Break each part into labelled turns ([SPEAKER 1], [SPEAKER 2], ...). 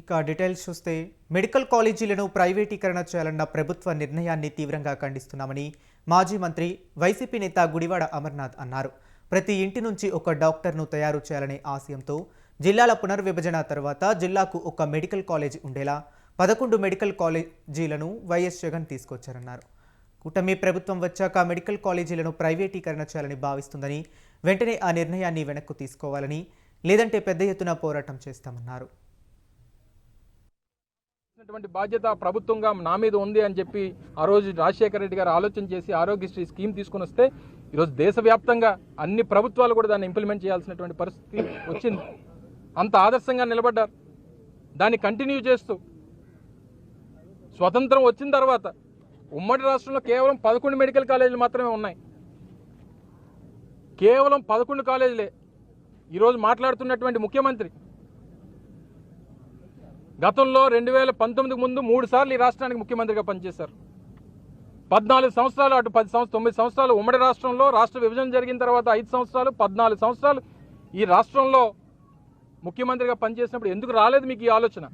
[SPEAKER 1] ఇక డీటెయిల్స్ చూస్తే మెడికల్ కాలేజీలను ప్రైవేటీకరణ చేయాలన్న ప్రభుత్వ నిర్ణయాన్ని తీవ్రంగా ఖండిస్తున్నామని మాజీ మంత్రి వైసీపీ నేత గుడివాడ అమర్నాథ్ అన్నారు. ప్రతి ఇంటి నుంచి ఒక డాక్టర్ను తయారు చేయాలనే ఆశయంతో జిల్లాల పునర్విభజన తర్వాత జిల్లాకు ఒక మెడికల్ కాలేజీ ఉండేలా 11 మెడికల్ కాలేజీలను వైఎస్ జగన్ తీసుకొచ్చారన్నారు. కూటమి ప్రభుత్వం వచ్చాక మెడికల్ కాలేజీలను ప్రైవేటీకరణ చేయాలని భావిస్తుందని, వెంటనే ఆ నిర్ణయాన్ని వెనక్కు తీసుకోవాలని, లేదంటే పెద్ద ఎత్తున పోరాటం చేస్తామన్నారు.
[SPEAKER 2] బాధ్యత ప్రభుత్వంగా నా మీద ఉంది అని చెప్పి ఆ రోజు రాజశేఖర రెడ్డి గారు ఆలోచన చేసి ఆరోగ్యశ్రీ స్కీమ్ తీసుకొని వస్తే ఈరోజు దేశవ్యాప్తంగా అన్ని ప్రభుత్వాలు కూడా దాన్ని ఇంప్లిమెంట్ చేయాల్సినటువంటి పరిస్థితి వచ్చింది. అంత ఆదర్శంగా నిలబడ్డారు. దాన్ని కంటిన్యూ చేస్తూ స్వతంత్రం వచ్చిన తర్వాత ఉమ్మడి రాష్ట్రంలో కేవలం 11 మెడికల్ కాలేజీలు మాత్రమే ఉన్నాయి. కేవలం 11 కాలేజీలే. ఈరోజు మాట్లాడుతున్నటువంటి ముఖ్యమంత్రి గతంలో 2019 ముందు 3 సార్లు ఈ రాష్ట్రానికి ముఖ్యమంత్రిగా పనిచేశారు. 14 సంవత్సరాలు, అటు 9 సంవత్సరాలు ఉమ్మడి రాష్ట్రంలో, రాష్ట్ర విభజన జరిగిన తర్వాత 5 సంవత్సరాలు, 14 సంవత్సరాలు ఈ రాష్ట్రంలో ముఖ్యమంత్రిగా పనిచేసినప్పుడు ఎందుకు రాలేదు మీకు ఈ ఆలోచన?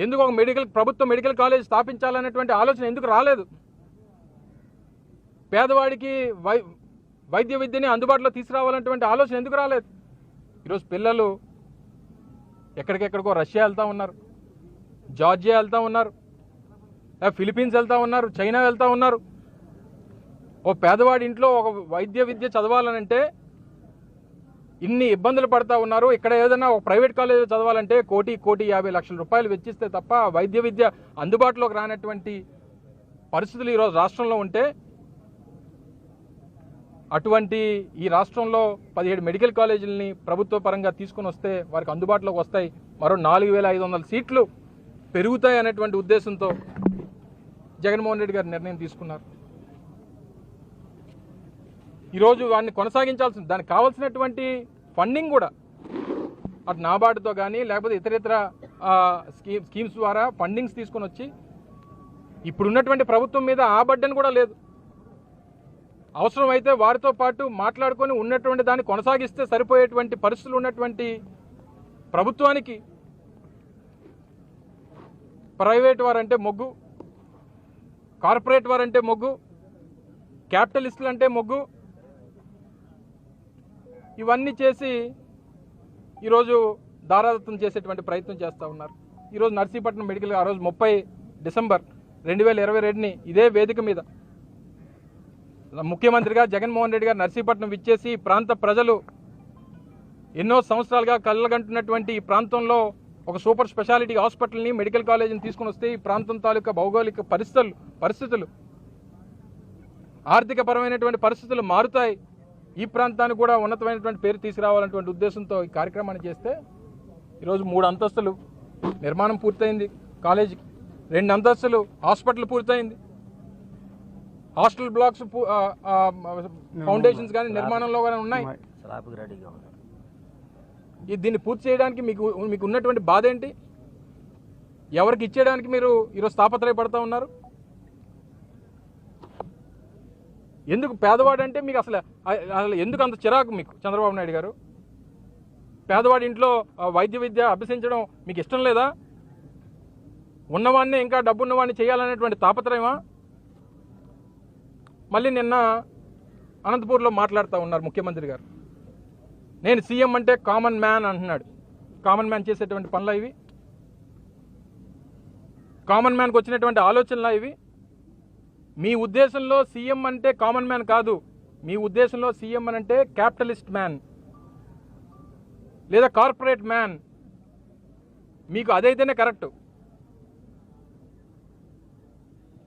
[SPEAKER 2] ఎందుకు ఒక ప్రభుత్వ మెడికల్ కాలేజ్ స్థాపించాలనేటువంటి ఆలోచన ఎందుకు రాలేదు? పేదవాడికి వైద్య విద్యని అందుబాటులో తీసుకురావాలనేటువంటి ఆలోచన ఎందుకు రాలేదు? ఈరోజు పిల్లలు ఎక్కడికెక్కడికో రష్యా వెళ్తూ ఉన్నారు, జార్జియా వెళ్తూ ఉన్నారు, ఫిలిప్పీన్స్ వెళ్తూ ఉన్నారు, చైనా వెళ్తూ ఉన్నారు. ఓ పేదవాడి ఇంట్లో ఒక వైద్య విద్య చదవాలనంటే ఇన్ని ఇబ్బందులు పడతా ఉన్నారు. ఇక్కడ ఏదైనా ఒక ప్రైవేట్ కాలేజీలో చదవాలంటే 1,50,00,000 రూపాయలు వెచ్చిస్తే తప్ప వైద్య విద్య అందుబాటులోకి రానటువంటి పరిస్థితులు ఈరోజు రాష్ట్రంలో ఉంటే, అటువంటి ఈ రాష్ట్రంలో 17 మెడికల్ కాలేజీలని ప్రభుత్వ పరంగా తీసుకుని వస్తే వారికి అందుబాటులోకి వస్తాయి. మరో 4,500 సీట్లు పెరుగుతాయి అనేటువంటి ఉద్దేశంతో జగన్మోహన్ రెడ్డి గారు నిర్ణయం తీసుకున్నారు. ఈరోజు వాడిని కొనసాగించాల్సింది, దానికి కావాల్సినటువంటి ఫండింగ్ కూడా అటు నాబార్డుతో కానీ లేకపోతే ఇతర స్కీమ్స్ ద్వారా ఫండింగ్స్ తీసుకొని వచ్చి ఇప్పుడున్నటువంటి ప్రభుత్వం మీద ఆ బడ్డెన్ కూడా లేదు. అవసరమైతే వారితో పాటు మాట్లాడుకొని ఉన్నటువంటి దాన్ని కొనసాగిస్తే సరిపోయేటువంటి పరిస్థితులు ఉన్నటువంటి ప్రభుత్వానికి ప్రైవేట్ వారంటే మొగ్గు, కార్పొరేట్ వారంటే మొగ్గు, క్యాపిటలిస్టులు అంటే మొగ్గు, ఇవన్నీ చేసి ఈరోజు దారాదత్తం చేసేటువంటి ప్రయత్నం చేస్తూ ఉన్నారు. ఈరోజు నర్సీపట్నం మెడికల్ ఆ రోజు 30 డిసెంబర్ 2022ని ఇదే వేదిక మీద ముఖ్యమంత్రిగా జగన్మోహన్ రెడ్డి గారు నర్సీపట్నం విచ్చేసి ఈ ప్రాంత ప్రజలు ఎన్నో సంవత్సరాలుగా కళ్ళగంటున్నటువంటి ఈ ప్రాంతంలో ఒక సూపర్ స్పెషాలిటీ హాస్పిటల్ని, మెడికల్ కాలేజీని తీసుకుని వస్తే ఈ ప్రాంతం తాలూకా భౌగోళిక పరిస్థితులు ఆర్థికపరమైనటువంటి పరిస్థితులు మారుతాయి, ఈ ప్రాంతానికి కూడా ఉన్నతమైనటువంటి పేరు తీసుకురావాలనేటువంటి ఉద్దేశంతో ఈ కార్యక్రమాన్ని చేస్తే ఈరోజు 3 అంతస్తులు నిర్మాణం పూర్తయింది కాలేజీకి, 2 అంతస్తులు హాస్పిటల్ పూర్తయింది, హాస్టల్ బ్లాక్స్ ఫౌండేషన్స్ కానీ నిర్మాణంలో కానీ ఉన్నాయి. దీన్ని పూర్తి చేయడానికి మీకు ఉన్నటువంటి బాధ ఏంటి? ఎవరికి ఇచ్చేయడానికి మీరు ఈరోజు తాపత్రయపడతా ఉన్నారు? ఎందుకు పేదవాడు అంటే మీకు అసలు ఎందుకు అంత చిరాకు మీకు చంద్రబాబు నాయుడు గారు? పేదవాడి ఇంట్లో వైద్య విద్య అభ్యసించడం మీకు ఇష్టం లేదా? ఉన్నవాడిని ఇంకా డబ్బున్నవాడిని చేయాలనేటువంటి తాపత్రయమా? మళ్ళీ నిన్న అనంతపూర్లో మాట్లాడుతూ ఉన్నారు ముఖ్యమంత్రి గారు. నేను సీఎం అంటే కామన్ మ్యాన్ అంటున్నాడు. కామన్ మ్యాన్ చేసేటువంటి పనులా ఇవి? కామన్ మ్యాన్కి వచ్చినటువంటి ఆలోచనలా ఇవి? మీ ఉద్దేశంలో సీఎం అంటే కామన్ మ్యాన్ కాదు, మీ ఉద్దేశంలో సీఎం అని అంటే క్యాపిటలిస్ట్ మ్యాన్ లేదా కార్పొరేట్ మ్యాన్. మీకు అదైతేనే కరెక్ట్.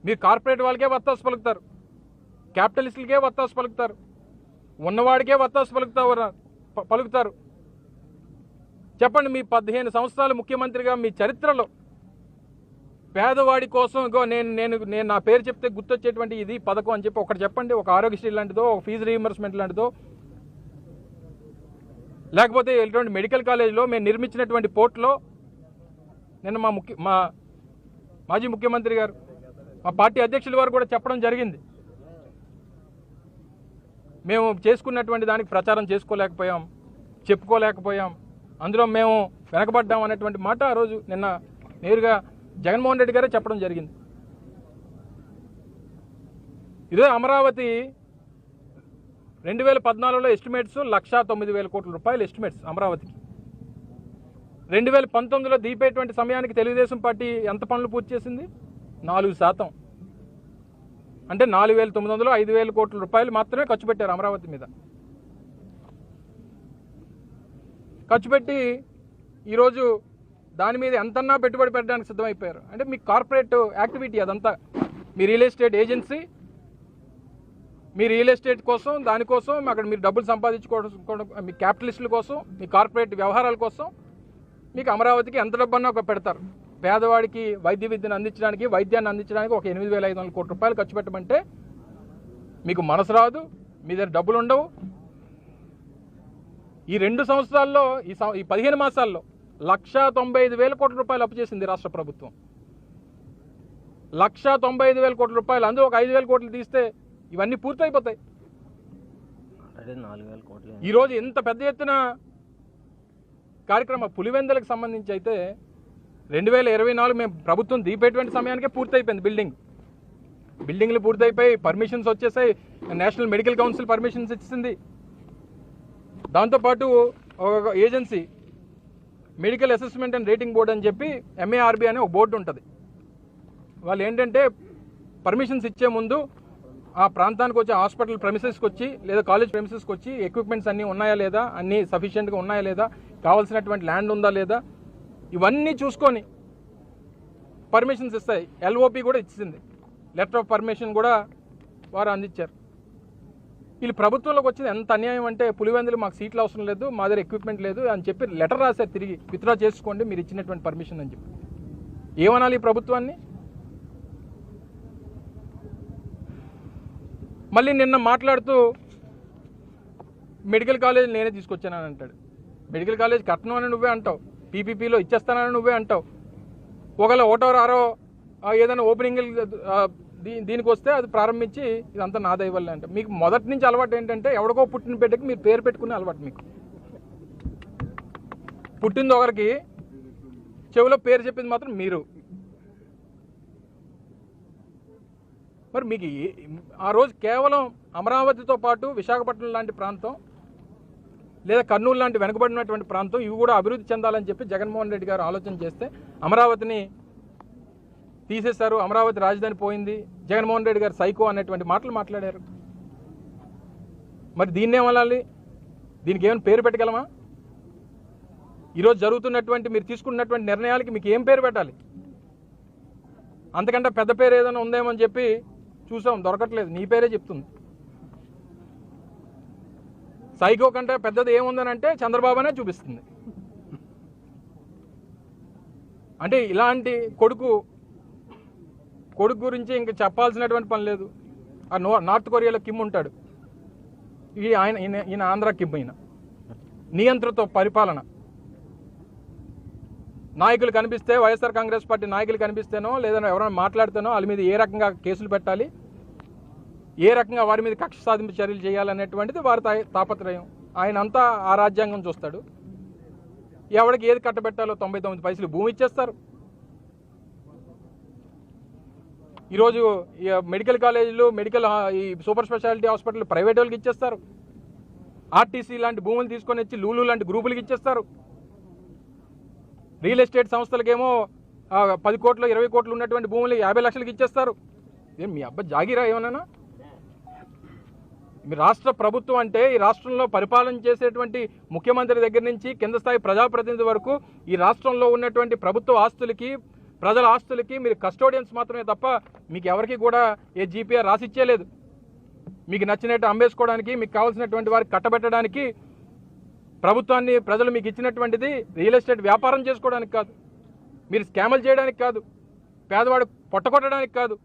[SPEAKER 2] మీరు కార్పొరేట్ వాళ్ళకే వత్తాసు పలుకుతారు, క్యాపిటలిస్టులకే వత్తాసు పలుకుతారు, ఉన్నవాడికే వత్తాసు పలుకుతారు. చెప్పండి, మీ 15 సంవత్సరాలు ముఖ్యమంత్రిగా మీ చరిత్రలో పేదవాడి కోసం నేను నా పేరు చెప్తే గుర్తొచ్చేటువంటి ఇది పథకం అని చెప్పి ఒకటి చెప్పండి. ఒక ఆరోగ్యశ్రీ లాంటిదో, ఒక ఫీజు రీయింబర్స్మెంట్ లాంటిదో, లేకపోతే ఇటువంటి మెడికల్ కాలేజీలో మేము నిర్మించినటువంటి పోర్టులో నిన్న మా మాజీ ముఖ్యమంత్రి గారు, మా పార్టీ అధ్యక్షుల వారు కూడా చెప్పడం జరిగింది. మేము చేసుకున్నటువంటి దానికి ప్రచారం చేసుకోలేకపోయాం, చెప్పుకోలేకపోయాం, అందులో మేము వెనకబడ్డాం అనేటువంటి మాట ఆ రోజు నిన్న నేరుగా జగన్మోహన్ రెడ్డి గారే చెప్పడం జరిగింది. ఇదే అమరావతి 2014లో ఎస్టిమేట్స్ 1,09,000 కోట్ల రూపాయలు ఎస్టిమేట్స్ అమరావతికి. 2019లో దీపేటువంటి సమయానికి తెలుగుదేశం పార్టీ ఎంత పనులు పూర్తి చేసింది? 4%. అంటే 4,900 5,000 కోట్ల రూపాయలు మాత్రమే ఖర్చు పెట్టారు అమరావతి మీద. ఖర్చు పెట్టి ఈరోజు దాని మీద ఎంతన్నా పెట్టుబడి పెట్టడానికి సిద్ధమైపోయారు. అంటే మీ కార్పొరేట్ యాక్టివిటీ అదంతా. మీ రియల్ ఎస్టేట్ ఏజెన్సీ, మీ రియల్ ఎస్టేట్ కోసం, దానికోసం అక్కడ మీరు డబ్బులు సంపాదించుకోవడం, మీ క్యాపిటలిస్టుల కోసం, మీ కార్పొరేట్ వ్యవహారాల కోసం మీకు అమరావతికి ఎంత డబ్బన్నా ఒక పెడతారు. పేదవాడికి వైద్య విద్యను అందించడానికి, వైద్యాన్ని అందించడానికి ఒక 8,500 కోట్ల రూపాయలు ఖర్చు పెట్టమంటే మీకు మనసు రాదు, మీ దగ్గర డబ్బులు ఉండవు. ఈ 2 సంవత్సరాల్లో, ఈ 15 మాసాల్లో 1,95,000 కోట్ల రూపాయలు అప్పు చేసింది రాష్ట్ర ప్రభుత్వం. 1,95,000 కోట్ల రూపాయలు. అందులో ఒక 5,000 కోట్లు తీస్తే ఇవన్నీ పూర్తయిపోతాయి. ఈరోజు ఇంత పెద్ద ఎత్తున కార్యక్రమం పులివెందులకు సంబంధించి అయితే 2024 మేము ప్రభుత్వం దీపేటువంటి సమయానికే పూర్తయిపోయింది. బిల్డింగ్లు పూర్తయిపోయి పర్మిషన్స్ వచ్చేసాయి. నేషనల్ మెడికల్ కౌన్సిల్ పర్మిషన్స్ ఇచ్చింది. దాంతోపాటు ఒక agency medical assessment and rating board అని చెప్పి MARB అనే ఒక బోర్డు ఉంటుంది. వాళ్ళు ఏంటంటే పర్మిషన్స్ ఇచ్చే ముందు ఆ ప్రాంతానికి వచ్చి, హాస్పిటల్ ప్రెమిసెస్కి వచ్చి లేదా కాలేజ్ ప్రెమిసెస్కి వచ్చి ఎక్విప్మెంట్స్ అన్నీ ఉన్నాయా లేదా, అన్నీ సఫిషియెంట్గా ఉన్నాయా లేదా, కావాల్సినటువంటి ల్యాండ్ ఉందా లేదా, ఇవన్నీ చూసుకొని పర్మిషన్స్ ఇస్తాయి. LOP కూడా ఇచ్చింది, లెటర్ ఆఫ్ పర్మిషన్ కూడా వారు అందించారు. వీళ్ళు ప్రభుత్వంలోకి వచ్చింది ఎంత అన్యాయం అంటే, పులివెందులు మాకు సీట్లు అవసరం లేదు, మా దగ్గర ఎక్విప్మెంట్ లేదు అని చెప్పి లెటర్ రాశారు తిరిగి, విత్డ్రా చేసుకోండి మీరు ఇచ్చినటువంటి పర్మిషన్ అని చెప్పి. ఏమనాలి ఈ ప్రభుత్వాన్ని? మళ్ళీ నిన్న మాట్లాడుతూ మెడికల్ కాలేజ్ నేనే తీసుకొచ్చానని అంటాడు. మెడికల్ కాలేజ్ కట్టడం అని నువ్వే అంటావు, PPPలో ఇచ్చేస్తానని నువ్వే అంటావు. ఒకవేళ ఒకటో రారో ఏదైనా ఓపెనింగ్ దీనికి వస్తే అది ప్రారంభించి ఇదంతా నా దయ వల్లే అంటే, మీకు మొదటి నుంచి అలవాటు ఏంటంటే ఎవడికో పుట్టిన బిడ్డకి మీరు పేరు పెట్టుకునే అలవాటు. మీకు పుట్టింది ఒకరికి, చెవిలో పేరు చెప్పింది మాత్రం మీరు. మరి మీకు ఆ రోజు కేవలం అమరావతితో పాటు విశాఖపట్నం లాంటి ప్రాంతం లేదా కర్నూలు లాంటి వెనుకబడినటువంటి ప్రాంతం ఇవి కూడా అభివృద్ధి చెందాలని చెప్పి జగన్మోహన్ రెడ్డి గారు ఆలోచన చేస్తే అమరావతిని తీసేశారు. అమరావతి రాజధాని పోయింది, జగన్మోహన్ రెడ్డి గారు సైకో అనేటువంటి మాటలు మాట్లాడారు. మరి దీన్ని ఏమనాలి? దీనికి ఏమైనా పేరు పెట్టగలమా? ఈరోజు జరుగుతున్నటువంటి, మీరు తీసుకున్నటువంటి నిర్ణయాలకి మీకు ఏం పేరు పెట్టాలి? అంతకంటే పెద్ద పేరు ఏదైనా ఉందేమో అని చెప్పి చూసాం, దొరకట్లేదు. నీ పేరే చెప్తుంది. సైకో కంటే పెద్దది ఏముందని అంటే చంద్రబాబు అనే చూపిస్తుంది. అంటే ఇలాంటి కొడుకు గురించి ఇంక చెప్పాల్సినటువంటి పని లేదు. ఆ నార్త్ కొరియాలో కిమ్ ఉంటాడు, ఈయన ఆంధ్ర కిమ్. ఈయన నియంత్రణతో పరిపాలన. నాయకులు కనిపిస్తే, వైఎస్ఆర్ కాంగ్రెస్ పార్టీ నాయకులు కనిపిస్తేనో లేదా ఎవరైనా మాట్లాడితేనో వాళ్ళ మీద ఏ రకంగా కేసులు పెట్టాలి, ఏ రకంగా వారి మీద కక్ష సాధింపు చర్యలు చేయాలనేటువంటిది వారి తాపత్రయం. ఆయన అంతా ఆ రాజ్యాంగం చూస్తాడు. ఎవరికి ఏది కట్టబెట్టాలో 99 పైసలు భూమి ఇచ్చేస్తారు. ఈరోజు మెడికల్ కాలేజీలు, ఈ సూపర్ స్పెషాలిటీ హాస్పిటల్ ప్రైవేట్ వాళ్ళకి ఇచ్చేస్తారు. RTC లాంటి భూములు తీసుకొని వచ్చి లూలు లాంటి గ్రూపులకి ఇచ్చేస్తారు. రియల్ ఎస్టేట్ సంస్థలకేమో 10 కోట్లు 20 కోట్లు ఉన్నటువంటి భూములు 50 లక్షలకి ఇచ్చేస్తారు. ఏం మీ అబ్బాయి జాగిరా ఏమన్నా? మీ రాష్ట్ర ప్రభుత్వం అంటే ఈ రాష్ట్రంలో పరిపాలన చేసేటువంటి ముఖ్యమంత్రి దగ్గర నుంచి కింద స్థాయి ప్రజాప్రతినిధి వరకు ఈ రాష్ట్రంలో ఉన్నటువంటి ప్రభుత్వ ఆస్తులకి, ప్రజల ఆస్తులకి మీరు కస్టోడియన్స్ మాత్రమే తప్ప మీకు ఎవరికి కూడా ఏ GPR రాసిచ్చేలేదు. మీకు నచ్చినట్టు అమ్మేసుకోవడానికి, మీకు కావాల్సినటువంటి వారికి కట్టబెట్టడానికి ప్రభుత్వాన్ని ప్రజలు మీకు ఇచ్చినటువంటిది రియల్ ఎస్టేట్ వ్యాపారం చేసుకోవడానికి కాదు, మీరు స్కాములు చేయడానికి కాదు, పేదవాడు పొట్టకొట్టడానికి కాదు.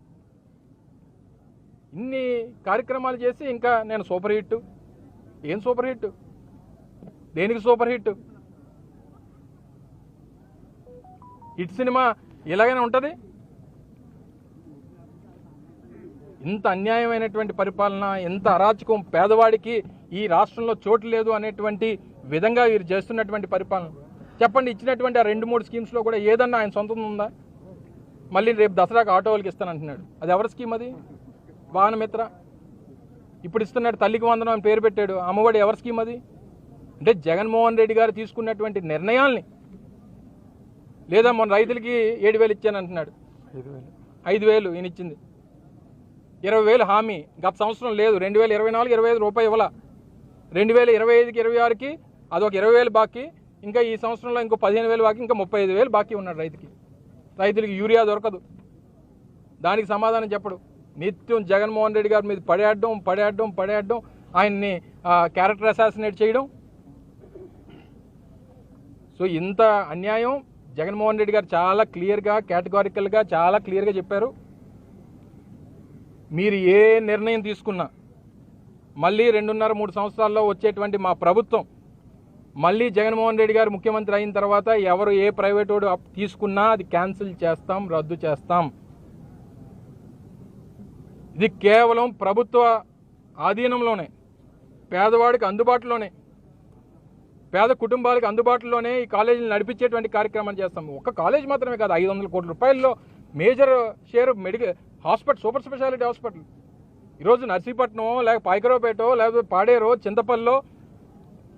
[SPEAKER 2] ఇన్ని కార్యక్రమాలు చేసి ఇంకా నేను సూపర్ హిట్. ఏం సూపర్ హిట్? దేనికి సూపర్ హిట్? హిట్ సినిమా ఎలాగైనా ఉంటుంది? ఇంత అన్యాయమైనటువంటి పరిపాలన, ఎంత అరాచకం, పేదవాడికి ఈ రాష్ట్రంలో చోటు లేదు అనేటువంటి విధంగా వీరు చేస్తున్నటువంటి పరిపాలన చెప్పండి, ఇచ్చినటువంటి ఆ 2-3 స్కీమ్స్లో కూడా ఏదన్నా ఆయన సొంతం ఉందా? మళ్ళీ రేపు దసరాకు ఆటో వాళ్ళకి ఇస్తానంటున్నాడు. అది ఎవరి స్కీమ్? అది వాహనమిత్ర. ఇప్పుడు ఇస్తున్నాడు తల్లికి వందనం అని పేరు పెట్టాడు. అమ్మఒడి ఎవరి స్కీమ్ అది? అంటే జగన్మోహన్ రెడ్డి గారు తీసుకున్నటువంటి నిర్ణయాల్ని, లేదా మొన్న రైతులకి 7,000 ఇచ్చానంటున్నాడు. 5,000 ఈయన ఇచ్చింది. 20,000 హామీ గత సంవత్సరం లేదు. 2024 25 రూపాయి ఇవ్వాల. 2025కి 26కి అదొక 20,000 బాకీ. ఇంకా ఈ సంవత్సరంలో ఇంకో 15,000 బాకీ, ఇంకా 35,000 బాకీ ఉన్నాడు రైతులకి యూరియా దొరకదు. దానికి సమాధానం చెప్పడు. నిత్యం జగన్మోహన్ రెడ్డి గారి మీద పడేయడం, ఆయన్ని క్యారెక్టర్ అసాసినేట్ చేయడం. సో ఇంత అన్యాయం జగన్మోహన్ రెడ్డి గారు చాలా క్లియర్గా, కేటగారికల్గా, చాలా క్లియర్గా చెప్పారు. మీరు ఏ నిర్ణయం తీసుకున్నా మళ్ళీ 2.5-3 సంవత్సరాల్లో వచ్చేటువంటి మా ప్రభుత్వం, మళ్ళీ జగన్మోహన్ రెడ్డి గారు ముఖ్యమంత్రి అయిన తర్వాత ఎవరు ఏ ప్రైవేట్ వాడు తీసుకున్నా అది క్యాన్సిల్ చేస్తాం, రద్దు చేస్తాం. ఇది కేవలం ప్రభుత్వ ఆధీనంలోనే, పేదవాడికి అందుబాటులోనే, పేద కుటుంబాలకు అందుబాటులోనే ఈ కాలేజీలు నడిపించేటువంటి కార్యక్రమాన్ని చేస్తాం. ఒక్క కాలేజ్ మాత్రమే కాదు, 500 కోట్ల రూపాయల్లో major share medical hospital, super speciality hospital. ఈరోజు నర్సీపట్నం, లేక పాయకరావుపేట, లేకపోతే పాడేరు, చింతపల్లిలో,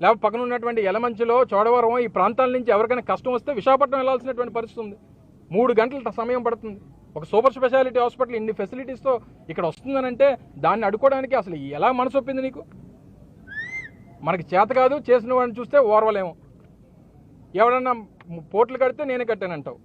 [SPEAKER 2] లేకపోతే పక్కన ఉన్నటువంటి యలమంచిలో, చోడవరం, ఈ ప్రాంతాల నుంచి ఎవరికైనా కష్టం వస్తే విశాఖపట్నం వెళ్లాల్సినటువంటి పరిస్థితి ఉంది. 3 గంటల సమయం పడుతుంది. ఒక సూపర్ స్పెషాలిటీ హాస్పిటల్ ఇన్ని ఫెసిలిటీస్తో ఇక్కడ వస్తుందనంటే దాన్ని అడుకోవడానికి అసలు ఎలా మనసు ఒప్పింది నీకు? మనకి చేత కాదు, చేసిన వాడిని చూస్తే ఓర్వలేము. ఎవడన్నా పోట్లు కడితే నేనే కట్టానంటావు.